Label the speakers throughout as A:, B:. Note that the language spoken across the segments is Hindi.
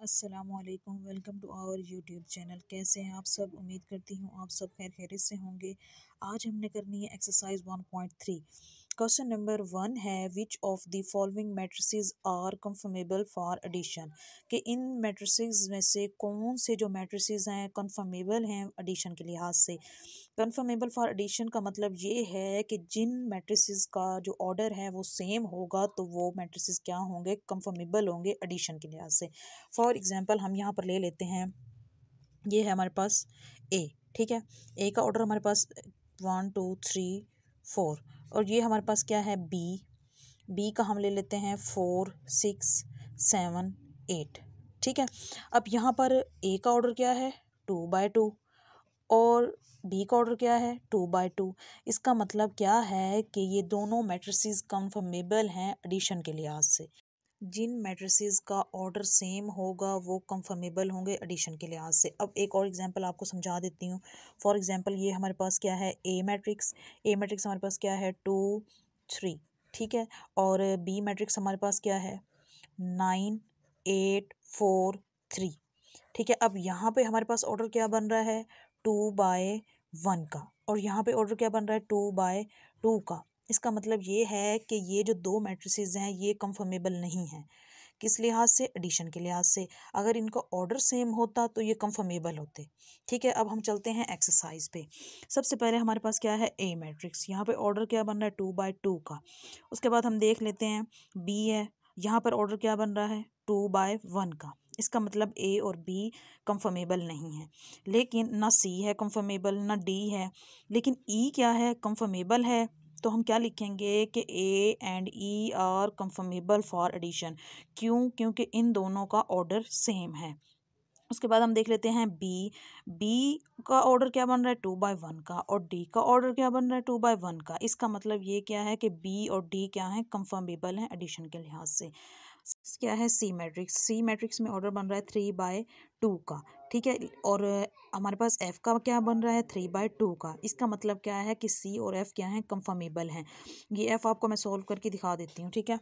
A: अस्सलामुअलैकुम, welcome to our YouTube channel. कैसे हैं आप सब? उम्मीद करती हूँ आप सब खैर खैरियत से होंगे। आज हमने करनी है एक्सरसाइज 1.3। क्वेश्चन नंबर 1 है, which of the following matrices are conformable for addition. कि इन मैट्रिसेस में से कौन से जो मैट्रिसेस हैं कंफर्मेबल हैं एडिशन के लिहाज से। कंफर्मेबल फॉर एडिशन का मतलब ये है कि जिन मैट्रिसेस का जो ऑर्डर है वो सेम होगा तो वो मैट्रिसेस क्या होंगे, कंफर्मेबल होंगे एडिशन के लिहाज से। फॉर एग्जांपल हम यहाँ पर ले लेते हैं, ये है हमारे पास ए। ठीक है, ए का ऑर्डर हमारे पास 1 2 3 4 और ये हमारे पास क्या है बी। बी का हम ले लेते हैं 4 6 7 8। ठीक है, अब यहाँ पर ए का ऑर्डर क्या है 2/2 और बी का ऑर्डर क्या है 2/2। इसका मतलब क्या है कि ये दोनों मैट्रिसेस कंफर्मेबल हैं एडिशन के लिहाज से। जिन मैट्रिसेस का ऑर्डर सेम होगा वो कंफर्मेबल होंगे एडिशन के लिहाज से। अब एक और एग्जांपल आपको समझा देती हूँ। फॉर एग्जांपल ये हमारे पास क्या है ए मैट्रिक्स। ए मैट्रिक्स हमारे पास क्या है 2 3। ठीक है, और बी मैट्रिक्स हमारे पास क्या है 9 8 4 3। ठीक है, अब यहाँ पे हमारे पास ऑर्डर क्या बन रहा है 2/1 का और यहाँ पे ऑर्डर क्या बन रहा है 2/2 का। इसका मतलब ये है कि ये जो दो मैट्रिसेस हैं ये कंफर्मेबल नहीं हैं। किस लिहाज से? एडिशन के लिहाज से। अगर इनका ऑर्डर सेम होता तो ये कंफर्मेबल होते। ठीक है, अब हम चलते हैं एक्सरसाइज पे। सबसे पहले हमारे पास क्या है ए मैट्रिक्स। यहाँ पे ऑर्डर क्या बन रहा है 2/2 का। उसके बाद हम देख लेते हैं बी है, यहाँ पर ऑर्डर क्या बन रहा है 2/1 का। इसका मतलब ए और बी कंफर्मेबल नहीं है। लेकिन ना सी है कंफर्मेबल ना डी है, लेकिन ई क्या है कंफर्मेबल है। तो हम क्या लिखेंगे कि A and E are conformable for addition. क्यों? क्योंकि इन दोनों का ऑर्डर सेम है। उसके बाद हम देख लेते हैं बी। बी का ऑर्डर क्या बन रहा है 2/1 का और डी का ऑर्डर क्या बन रहा है 2/1 का। इसका मतलब ये क्या है कि बी और डी क्या है कंफर्मेबल हैं एडिशन के लिहाज से। क्या है सी मैट्रिक्स। सी मैट्रिक्स में ऑर्डर बन रहा है 3/2 का। ठीक है, और हमारे पास एफ का क्या बन रहा है 3/2 का। इसका मतलब क्या है कि सी और एफ क्या है कंफर्मेबल हैं। ये एफ आपको मैं सॉल्व करके दिखा देती हूँ। ठीक है,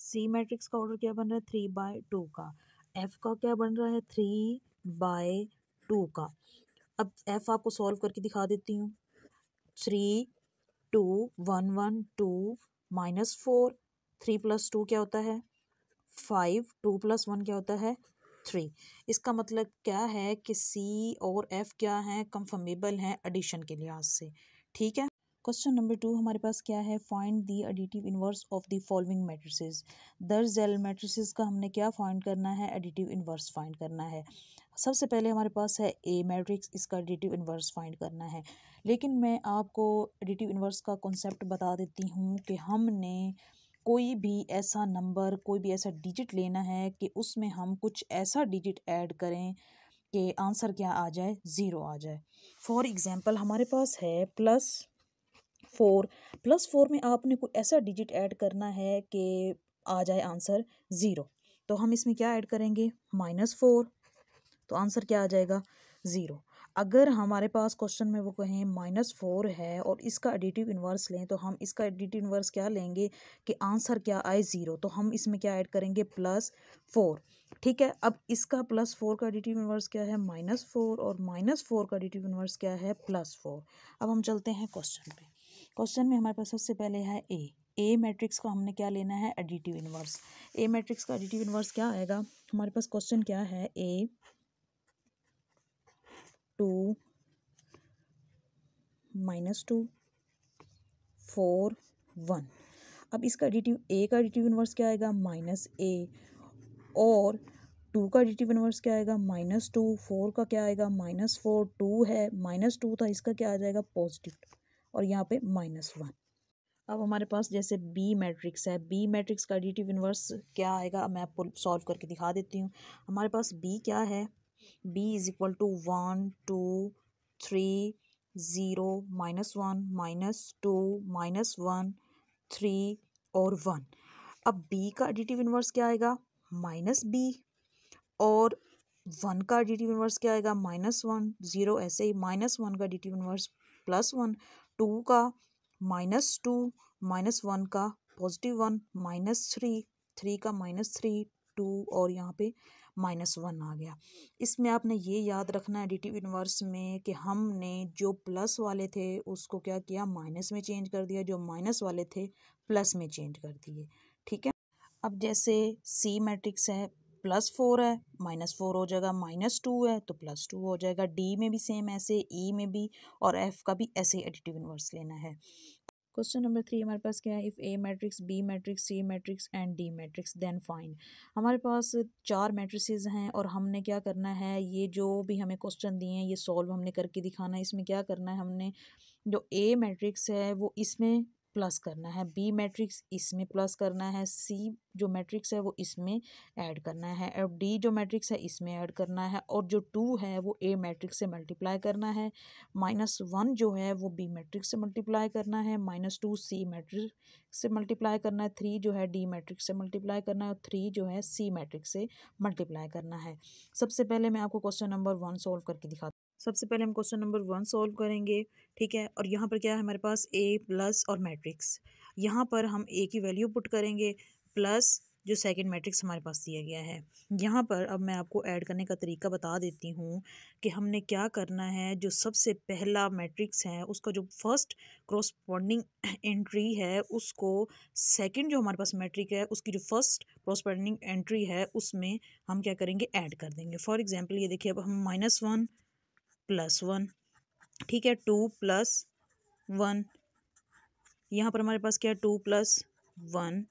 A: सी मैट्रिक्स का ऑर्डर क्या बन रहा है 3/2 का। एफ का क्या बन रहा है 3/2 का। अब एफ आपको सॉल्व करके दिखा देती हूँ। 3 2 1 1 2 -4। 3 + 2 क्या होता है 5। 2 + 1 क्या होता है 3। इसका मतलब क्या है कि सी और एफ क्या हैं कंफर्मेबल हैं एडिशन के लिहाज से। ठीक है, क्वेश्चन नंबर 2 हमारे पास क्या है, find the additive inverse of the following matrices. दर्ज झैल मैट्रिसेस का हमने क्या फाइंड करना है, एडिटिव इनवर्स फाइंड करना है। सबसे पहले हमारे पास है ए मैट्रिक्स, इसका एडिटिव इनवर्स फाइंड करना है। लेकिन मैं आपको एडिटिव इनवर्स का कॉन्सेप्ट बता देती हूँ कि हमने कोई भी ऐसा नंबर, कोई भी ऐसा डिजिट लेना है कि उसमें हम कुछ ऐसा डिजिट ऐड करें कि आंसर क्या आ जाए, ज़ीरो आ जाए। फॉर एग्जांपल हमारे पास है +4। +4 में आपने कोई ऐसा डिजिट ऐड करना है कि आ जाए आंसर ज़ीरो। तो हम इसमें क्या ऐड करेंगे -4, तो आंसर क्या आ जाएगा ज़ीरो। अगर हमारे पास क्वेश्चन में वो कहें -4 है और इसका एडिटिव इन्वर्स लें तो हम इसका एडिटिव इन्वर्स क्या लेंगे कि आंसर क्या आए ज़ीरो। तो हम इसमें क्या ऐड करेंगे +4। ठीक है, अब इसका +4 का एडिटिव इन्वर्स क्या है -4 और -4 का एडिटिव इन्वर्स क्या है +4। अब हम चलते हैं क्वेश्चन पे। क्वेश्चन में हमारे पास सबसे पहले है ए मैट्रिक्स का हमने क्या लेना है एडिटिव इन्वर्स। ए मैट्रिक्स का एडिटिव इन्वर्स क्या आएगा, हमारे पास क्वेश्चन क्या है ए 2 -2 4 1। अब इसका एडिटिव ए का एडिटिव इन्वर्स क्या आएगा -a और 2 का एडिटिव इन्वर्स क्या आएगा -2। 4 का क्या आएगा -4। 2 है -2 था, इसका क्या आ जाएगा पॉजिटिव और यहाँ पे -1। अब हमारे पास जैसे बी मैट्रिक्स है, बी मैट्रिक्स का एडिटिव इन्वर्स क्या आएगा मैं आपको सॉल्व करके दिखा देती हूँ। हमारे पास बी क्या है, b = 1 2 3 0 -1 -2 -1 3 और 1। अब b का एडिटिव इन्वर्स क्या आएगा -b और 1 का एडिटिव इन्वर्स क्या आएगा -1 0। ऐसे ही -1 का एडिटिव इन्वर्स +1। 2 का -2 -1 का +1 -3 3 का -3 2 और यहाँ पे -1 आ गया। इसमें आपने ये याद रखना है एडिटिव इन्वर्स में कि हमने जो प्लस वाले थे उसको क्या किया, माइनस में चेंज कर दिया, जो माइनस वाले थे प्लस में चेंज कर दिए। ठीक है, अब जैसे सी मैट्रिक्स है +4 है, -4 हो जाएगा, -2 है तो +2 हो जाएगा। डी में भी सेम ऐसे, ई में भी और एफ का भी ऐसे एडिटिव इन्वर्स लेना है। क्वेश्चन नंबर 3 हमारे पास क्या है, if A matrix, B matrix, C matrix and D matrix then find. हमारे पास 4 मैट्रिसेस हैं और हमने क्या करना है, ये जो भी हमें क्वेश्चन दिए हैं ये सॉल्व हमने करके दिखाना है। इसमें क्या करना है, हमने जो ए मैट्रिक्स है वो इसमें प्लस करना है, बी मैट्रिक्स इसमें प्लस करना है, सी जो मैट्रिक्स है वो इसमें ऐड करना है और डी जो मैट्रिक्स है इसमें ऐड करना है और जो 2 है वो ए मैट्रिक्स से मल्टीप्लाई करना है, -1 जो है वो बी मैट्रिक्स से मल्टीप्लाई करना है, -2 सी मैट्रिक्स से मल्टीप्लाई करना है, 3 जो है डी मैट्रिक्स से मल्टीप्लाई करना है और 3 जो है सी मैट्रिक्स से मल्टीप्लाई करना है। सबसे पहले मैं आपको क्वेश्चन नंबर 1 सॉल्व करके दिखाती हूँ। सबसे पहले हम क्वेश्चन नंबर 1 सॉल्व करेंगे। ठीक है, और यहाँ पर क्या है हमारे पास ए प्लस और मैट्रिक्स, यहाँ पर हम ए की वैल्यू पुट करेंगे प्लस जो सेकंड मैट्रिक्स हमारे पास दिया गया है। यहाँ पर अब मैं आपको ऐड करने का तरीका बता देती हूँ कि हमने क्या करना है। जो सबसे पहला मैट्रिक्स है उसका जो फर्स्ट क्रॉसपोंडिंग एंट्री है उसको सेकंड जो हमारे पास मैट्रिक है उसकी जो फर्स्ट क्रॉसपोंडिंग एंट्री है उसमें हम क्या करेंगे, ऐड कर देंगे। फॉर एग्जाम्पल ये देखिए, अब हम -1 +1, ठीक है, 2 + 1, यहाँ पर हमारे पास क्या है 2 + 1,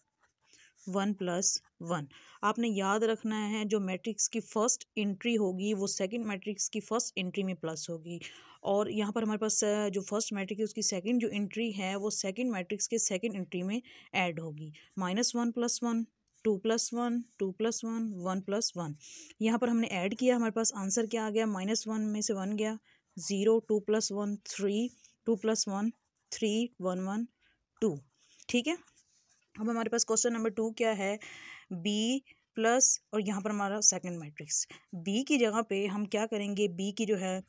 A: 1 + 1। आपने याद रखना है जो मैट्रिक्स की फर्स्ट एंट्री होगी वो सेकंड मैट्रिक्स की फर्स्ट एंट्री में प्लस होगी और यहाँ पर हमारे पास जो फर्स्ट मैट्रिक्स है उसकी सेकंड जो एंट्री है वो सेकंड मैट्रिक्स के सेकंड एंट्री में ऐड होगी। -1 + 1, 2 + 1, 2 + 1, 1 + 1। यहाँ पर हमने ऐड किया, हमारे पास आंसर क्या आ गया, -1 में से 1 गया 0, 2 + 1 3, 2 + 1 3, 1 1 2। ठीक है, अब हमारे पास क्वेश्चन नंबर 2 क्या है, बी प्लस और यहाँ पर हमारा सेकंड मैट्रिक्स, बी की जगह पे हम क्या करेंगे, बी की जो है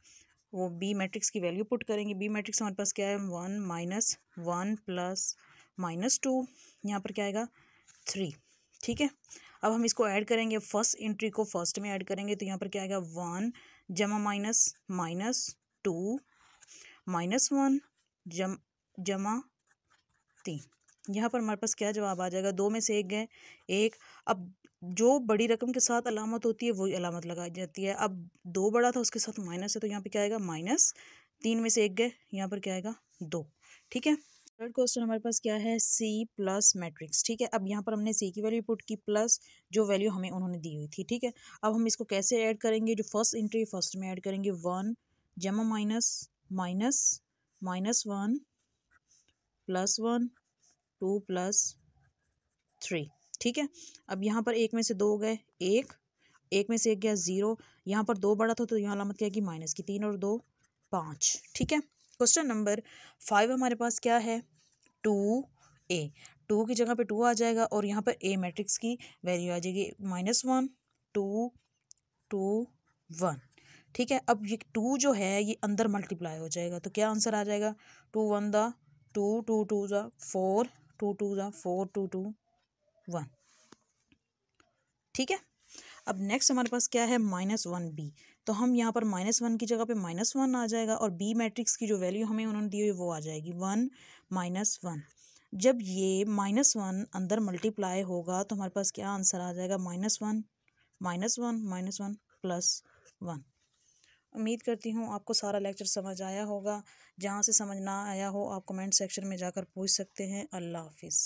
A: वो बी मैट्रिक्स की वैल्यू पुट करेंगे। बी मैट्रिक्स हमारे पास क्या है 1 - 1 + -2, यहाँ पर क्या आएगा 3। ठीक है, अब हम इसको ऐड करेंगे, फर्स्ट एंट्री को फर्स्ट में ऐड करेंगे तो यहाँ पर क्या आएगा 1 जमा माइनस -2 -1 जमा 3। यहाँ पर हमारे पास क्या जवाब आ जाएगा, 2 में से 1 गए 1। अब जो बड़ी रकम के साथ अलामत होती है वही अलामत लगाई जाती है। अब 2 बड़ा था उसके साथ माइनस है तो यहाँ पे क्या आएगा -3 में से 1 गए, यहाँ पर क्या आएगा 2। ठीक है, थर्ड क्वेश्चन हमारे पास क्या है, सी प्लस मैट्रिक्स। ठीक है, अब यहाँ पर हमने सी की वैल्यू पुट की प्लस जो वैल्यू हमें उन्होंने दी हुई थी। ठीक है, अब हम इसको कैसे ऐड करेंगे, जो फर्स्ट एंट्री फर्स्ट में ऐड करेंगे 1 जमा माइनस -1 +1 2 + 3। ठीक है, अब यहाँ पर 1 में से 2 गए 1 में से 1 गया 0, यहाँ पर 2 बड़ा था तो यहाँ अलामत क्या है कि माइनस की, 3 और 2 5। ठीक है, क्वेश्चन नंबर 5 हमारे पास क्या है, 2a, 2 की जगह पे 2 आ जाएगा और यहाँ पर a मैट्रिक्स की वैल्यू आ जाएगी -1 2 2 1। ठीक है, अब ये 2 जो है ये अंदर मल्टीप्लाई हो जाएगा तो क्या आंसर आ जाएगा, 2 1 दा 2 2 2 दा 4 2 2 दा 4 2 2 1। ठीक है, अब नेक्स्ट हमारे पास क्या है -1b, तो हम यहाँ पर -1 की जगह पे -1 आ जाएगा और b मैट्रिक्स की जो वैल्यू हमें उन्होंने दी हुई वो आ जाएगी 1 -1। जब ये -1 अंदर मल्टीप्लाई होगा तो हमारे पास क्या आंसर आ जाएगा, -1 -1 +1। उम्मीद करती हूँ आपको सारा लेक्चर समझ आया होगा। जहाँ से समझ ना आया हो आप कमेंट सेक्शन में जाकर पूछ सकते हैं। अल्लाह हाफिज़।